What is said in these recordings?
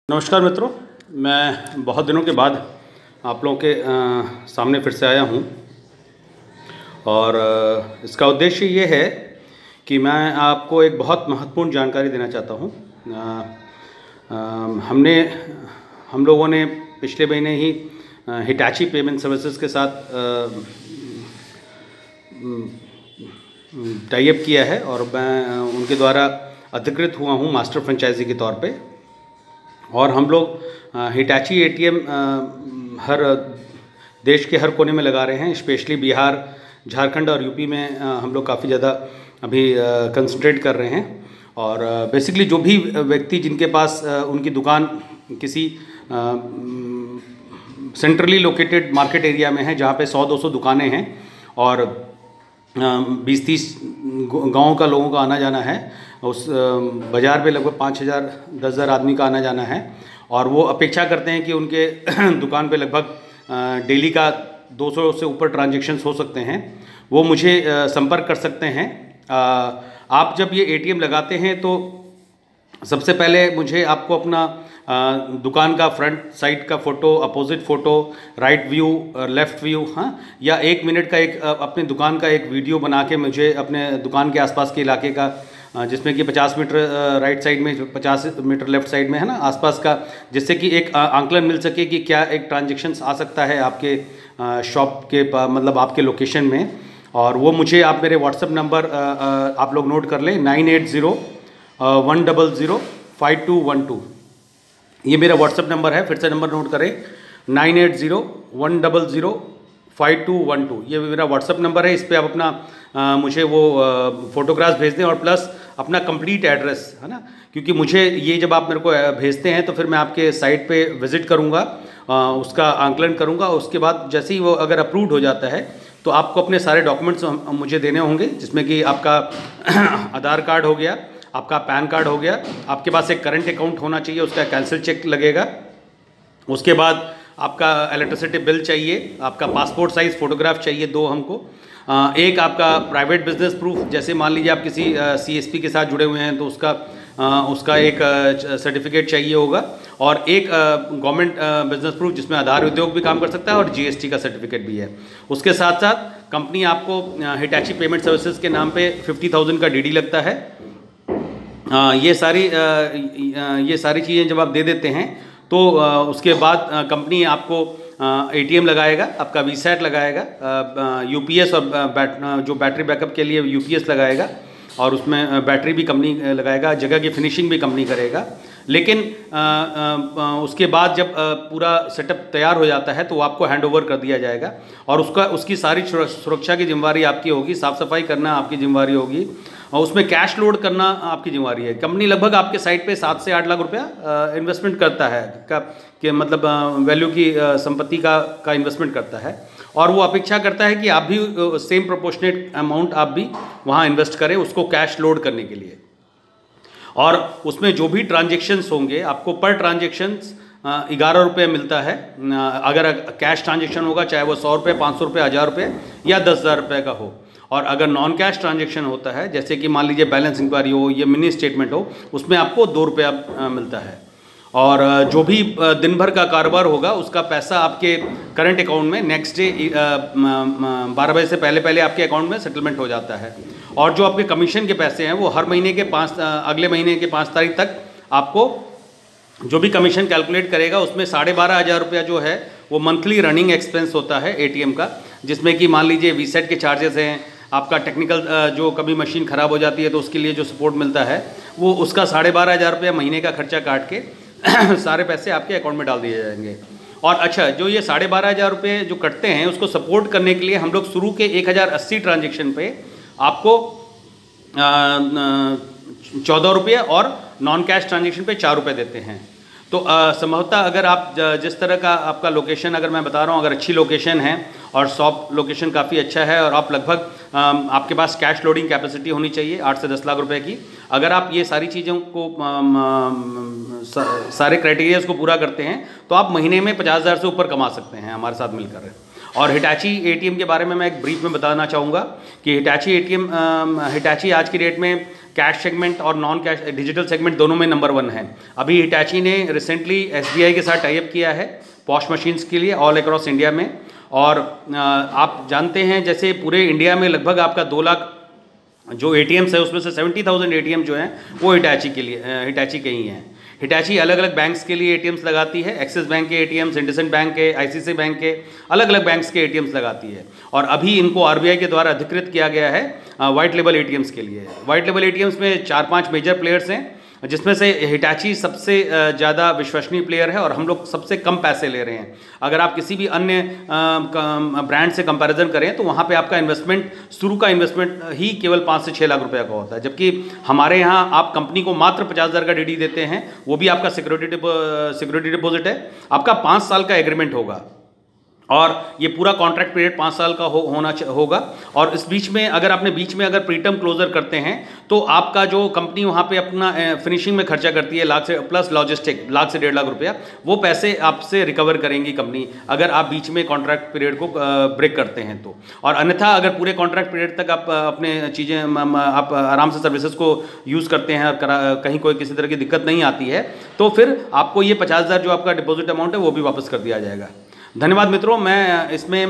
नमस्कार मित्रों, मैं बहुत दिनों के बाद आप लोगों के सामने फिर से आया हूं और इसका उद्देश्य ये है कि मैं आपको एक बहुत महत्वपूर्ण जानकारी देना चाहता हूं। हम लोगों ने पिछले महीने ही हिटाची पेमेंट सर्विसेज के साथ टाई अप किया है और मैं उनके द्वारा अधिकृत हुआ हूं मास्टर फ्रेंचाइजी के तौर पे। और हम लोग हिटाची एटीएम हर देश के हर कोने में लगा रहे हैं, स्पेशली बिहार, झारखंड और यूपी में हम लोग काफ़ी ज़्यादा अभी कंसंट्रेट कर रहे हैं। और बेसिकली जो भी व्यक्ति जिनके पास उनकी दुकान किसी सेंट्रली लोकेटेड मार्केट एरिया में है, जहाँ पे 100-200 दुकानें हैं और 20-30 गाँव का लोगों का आना जाना है, उस बाज़ार पे लगभग 5,000-10,000 आदमी का आना जाना है और वो अपेक्षा करते हैं कि उनके दुकान पे लगभग डेली का 200 से ऊपर ट्रांजैक्शंस हो सकते हैं। वो मुझे संपर्क कर सकते हैं। आप जब ये एटीएम लगाते हैं तो सबसे पहले मुझे आपको अपना दुकान का फ्रंट साइड का photo, opposite photo, right view, left view, या 1 मिनट का एक अपने दुकान का एक वीडियो बना के मुझे अपने दुकान के आसपास के इलाके का, जिसमें कि 50 मीटर राइट साइड में, 50 मीटर लेफ़्ट साइड में है ना, आसपास का, जिससे कि एक आंकलन मिल सके कि क्या एक ट्रांजैक्शंस आ सकता है आपके शॉप के मतलब आपके लोकेशन में। और वो मुझे आप मेरे व्हाट्सएप नंबर आप लोग नोट कर लें, 9801005212। ये मेरा व्हाट्सएप नंबर है, फिर से नंबर नोट करें, 9801005212। ये मेरा व्हाट्सएप नंबर है। इस पर आप अपना मुझे वो फ़ोटोग्राफ्स भेज दें और प्लस अपना कंप्लीट एड्रेस, है ना, क्योंकि मुझे ये जब आप मेरे को भेजते हैं तो फिर मैं आपके साइट पे विज़िट करूँगा, उसका आंकलन करूँगा। उसके बाद जैसे ही वो अगर अप्रूव्ड हो जाता है तो आपको अपने सारे डॉक्यूमेंट्स मुझे देने होंगे, जिसमें कि आपका आधार कार्ड हो गया, आपका पैन कार्ड हो गया, आपके पास एक करंट अकाउंट होना चाहिए, उसका कैंसिल चेक लगेगा। उसके बाद आपका इलेक्ट्रिसिटी बिल चाहिए, आपका पासपोर्ट साइज़ फ़ोटोग्राफ चाहिए 2 हमको, एक आपका प्राइवेट बिजनेस प्रूफ, जैसे मान लीजिए आप किसी सीएसपी के साथ जुड़े हुए हैं तो उसका एक सर्टिफिकेट चाहिए होगा, और एक गवर्नमेंट बिजनेस प्रूफ जिसमें आधार उद्योग भी काम कर सकता है और जीएसटी का सर्टिफिकेट भी है। उसके साथ साथ कंपनी आपको हिटाची पेमेंट सर्विसेज के नाम पे 50,000 का डीडी लगता है। ये सारी चीज़ें जब आप दे देते हैं तो उसके बाद कंपनी आपको एटीएम लगाएगा, आपका वीसैट लगाएगा, यूपीएस और जो बैटरी बैकअप के लिए यूपीएस लगाएगा, और उसमें बैटरी भी कंपनी लगाएगा, जगह की फिनिशिंग भी कंपनी करेगा। लेकिन उसके बाद जब पूरा सेटअप तैयार हो जाता है तो आपको हैंडओवर कर दिया जाएगा और उसकी सारी सुरक्षा की जिम्मेवारी आपकी होगी, साफ़ सफाई करना आपकी जिम्मेवारी होगी और उसमें कैश लोड करना आपकी जिम्मेवारी है। कंपनी लगभग आपके साइट पे 7 से 8 लाख रुपया इन्वेस्टमेंट करता है, कि मतलब वैल्यू की संपत्ति का इन्वेस्टमेंट करता है, और वो अपेक्षा करता है कि आप भी सेम प्रोपोर्शनेट अमाउंट आप भी वहाँ इन्वेस्ट करें उसको कैश लोड करने के लिए। और उसमें जो भी ट्रांजेक्शन्स होंगे आपको पर ट्रांजेक्शन्स 11 रुपये मिलता है। अगर कैश ट्रांजेक्शन होगा, चाहे वो 100 रुपये, 500 रुपये, 1000 रुपये या 10,000 रुपये का हो, और अगर नॉन कैश ट्रांजेक्शन होता है, जैसे कि मान लीजिए बैलेंस इंक्वायरी हो या मिनी स्टेटमेंट हो, उसमें आपको 2 रुपया मिलता है। और जो भी दिन भर का कारोबार होगा उसका पैसा आपके करंट अकाउंट में नेक्स्ट डे 12 बजे से पहले आपके अकाउंट में सेटलमेंट हो जाता है। और जो आपके कमीशन के पैसे हैं वो हर महीने के अगले महीने के 5 तारीख तक आपको जो भी कमीशन कैलकुलेट करेगा उसमें 12,500 रुपया जो है वो मंथली रनिंग एक्सपेंस होता है एटीएम का, जिसमें कि मान लीजिए वीसेट के चार्जेस हैं, आपका टेक्निकल जो कभी मशीन ख़राब हो जाती है तो उसके लिए जो सपोर्ट मिलता है वो उसका 12,500 रुपया महीने का खर्चा काट के सारे पैसे आपके अकाउंट में डाल दिए जाएंगे। और अच्छा, जो ये 12,500 रुपये जो कटते हैं उसको सपोर्ट करने के लिए हम लोग शुरू के 1080 ट्रांजेक्शन पे आपको 14 रुपये और नॉन कैश ट्रांजेक्शन पे 4 रुपये देते हैं। तो संभवतः अगर आप जिस तरह का आपका लोकेशन, अगर मैं बता रहा हूँ, अगर अच्छी लोकेशन है और शॉप लोकेशन काफ़ी अच्छा है और आप लगभग आपके पास कैश लोडिंग कैपेसिटी होनी चाहिए 8 से 10 लाख रुपए की, अगर आप ये सारी चीज़ों को सारे क्राइटेरियाज को पूरा करते हैं तो आप महीने में 50,000 से ऊपर कमा सकते हैं हमारे साथ मिलकर। और हिटाची एटीएम के बारे में मैं एक ब्रीफ में बताना चाहूँगा कि हिटाची एटीएम, हिटाची आज की डेट में कैश सेगमेंट और नॉन कैश डिजिटल सेगमेंट दोनों में नंबर 1 है। अभी हिटाची ने रिसेंटली एसबीआई के साथ टाई अप किया है पॉश मशीन्स के लिए ऑल अक्रॉस इंडिया में। और आप जानते हैं जैसे पूरे इंडिया में लगभग आपका 2 लाख जो एटीएम्स है उसमें से 70,000 एटीएम जो हैं वो हिटाची के लिए हिटाची के ही हैं। हिटाची अलग अलग बैंक्स के लिए एटीएम्स लगाती है, एक्सिस बैंक के एटीएम्स, इंडसइंड बैंक के, आईसीआईसीआई बैंक के, अलग अलग बैंक्स के एटीएम्स लगाती है। और अभी इनको आरबीआई के द्वारा अधिकृत किया गया है वाइट लेबल एटीएम्स के लिए। वाइट लेबल एटीएम्स में 4-5 मेजर प्लेयर्स हैं, जिसमें से हिटाची सबसे ज़्यादा विश्वसनीय प्लेयर है और हम लोग सबसे कम पैसे ले रहे हैं। अगर आप किसी भी अन्य ब्रांड से कंपैरिजन करें तो वहाँ पे आपका इन्वेस्टमेंट, शुरू का इन्वेस्टमेंट ही केवल 5 से 6 लाख रुपए का होता है, जबकि हमारे यहाँ आप कंपनी को मात्र 50,000 का डीडी देते हैं, वो भी आपका सिक्योरिटी डिपॉजिट है। आपका 5 साल का एग्रीमेंट होगा और ये पूरा कॉन्ट्रैक्ट पीरियड 5 साल का होगा। और इस बीच में अगर आपने बीच में अगर प्रीटर्म क्लोजर करते हैं तो आपका जो कंपनी वहाँ पे अपना फिनिशिंग में खर्चा करती है लाख से प्लस लॉजिस्टिक, लाख से 1.5 लाख रुपया, वो पैसे आपसे रिकवर करेंगी कंपनी अगर आप बीच में कॉन्ट्रैक्ट पीरियड को ब्रेक करते हैं तो। और अन्यथा अगर पूरे कॉन्ट्रैक्ट पीरियड तक आप अपने चीज़ें आप आराम से सर्विसेज को यूज़ करते हैं और कहीं कोई किसी तरह की दिक्कत नहीं आती है तो फिर आपको ये 50,000 जो आपका डिपॉजिट अमाउंट है वो भी वापस कर दिया जाएगा। धन्यवाद मित्रों। मैं इसमें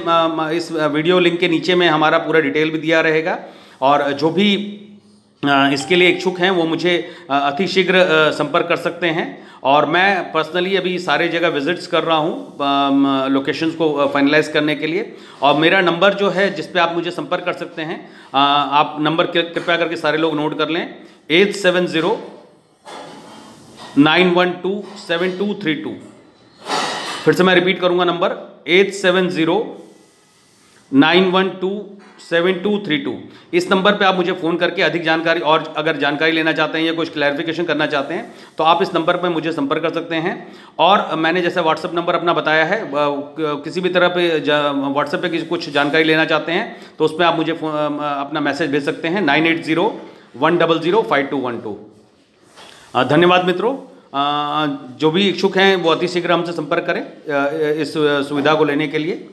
इस वीडियो लिंक के नीचे में हमारा पूरा डिटेल भी दिया रहेगा और जो भी इसके लिए इच्छुक हैं वो मुझे अतिशीघ्र संपर्क कर सकते हैं। और मैं पर्सनली अभी सारे जगह विजिट्स कर रहा हूँ लोकेशंस को फाइनलाइज करने के लिए। और मेरा नंबर जो है जिस पे आप मुझे संपर्क कर सकते हैं, आप नंबर कृपया करके सारे लोग नोट कर लें, 8709127232। फिर से मैं रिपीट करूंगा नंबर 8709127232। इस नंबर पे आप मुझे फ़ोन करके अधिक जानकारी और अगर जानकारी लेना चाहते हैं या कुछ क्लैरिफिकेशन करना चाहते हैं तो आप इस नंबर पे मुझे संपर्क कर सकते हैं। और मैंने जैसे व्हाट्सएप नंबर अपना बताया है, किसी भी तरह पे व्हाट्सएप पे कुछ जानकारी लेना चाहते हैं तो उसमें आप मुझे अपना मैसेज भेज सकते हैं 9801005212। धन्यवाद मित्रों। जो भी इच्छुक हैं वो अतिशीघ्र हमसे संपर्क करें इस सुविधा को लेने के लिए।